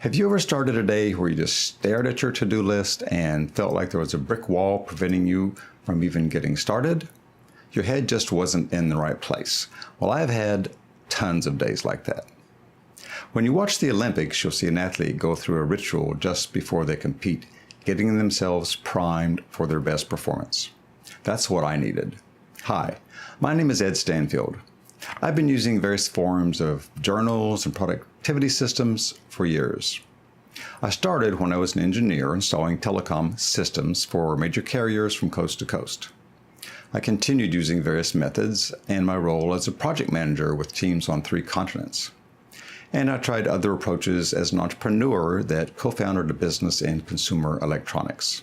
Have you ever started a day where you just stared at your to-do list and felt like there was a brick wall preventing you from even getting started? Your head just wasn't in the right place. Well, I've had tons of days like that. When you watch the Olympics, you'll see an athlete go through a ritual just before they compete, getting themselves primed for their best performance. That's what I needed. Hi, my name is Ed Stanfield. I've been using various forms of journals and productivity systems for years. I started when I was an engineer installing telecom systems for major carriers from coast to coast. I continued using various methods in my role as a project manager with teams on 3 continents. And I tried other approaches as an entrepreneur that co-founded a business in consumer electronics.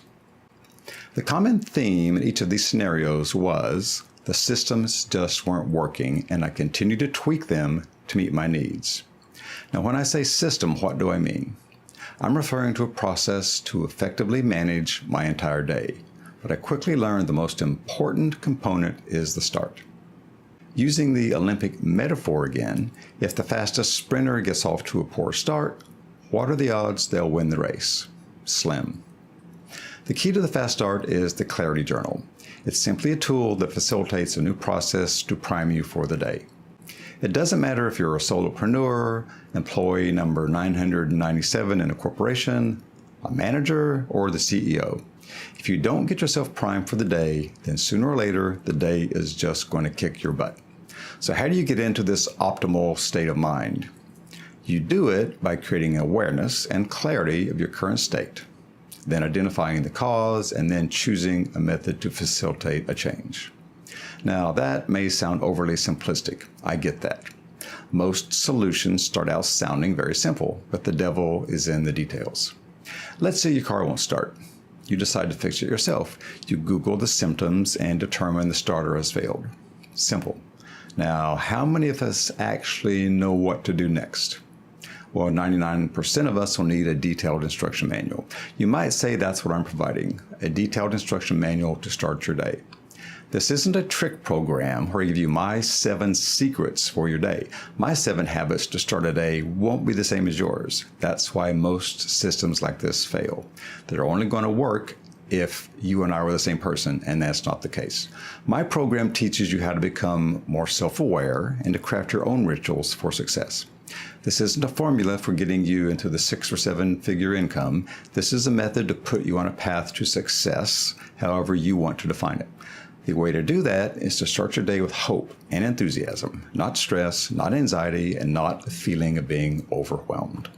The common theme in each of these scenarios was the systems just weren't working, and I continued to tweak them to meet my needs. Now, when I say system, what do I mean? I'm referring to a process to effectively manage my entire day, but I quickly learned the most important component is the start. Using the Olympic metaphor again, if the fastest sprinter gets off to a poor start, what are the odds they'll win the race? Slim. The key to the fast start is the Clarity Journal. It's simply a tool that facilitates a new process to prime you for the day. It doesn't matter if you're a solopreneur, employee number 997 in a corporation, a manager, or the CEO. If you don't get yourself primed for the day, then sooner or later, the day is just going to kick your butt. So how do you get into this optimal state of mind? You do it by creating awareness and clarity of your current state, then identifying the cause, and then choosing a method to facilitate a change. Now, that may sound overly simplistic. I get that. Most solutions start out sounding very simple, but the devil is in the details. Let's say your car won't start. You decide to fix it yourself. You Google the symptoms and determine the starter has failed. Simple. Now, how many of us actually know what to do next? Well, 99% of us will need a detailed instruction manual. You might say that's what I'm providing, a detailed instruction manual to start your day. This isn't a trick program where I give you my 7 secrets for your day. My 7 habits to start a day won't be the same as yours. That's why most systems like this fail. They're only going to work if you and I were the same person, and that's not the case. My program teaches you how to become more self-aware and to craft your own rituals for success. This isn't a formula for getting you into the 6 or 7 figure income. This is a method to put you on a path to success, however you want to define it. The way to do that is to start your day with hope and enthusiasm, not stress, not anxiety, and not a feeling of being overwhelmed.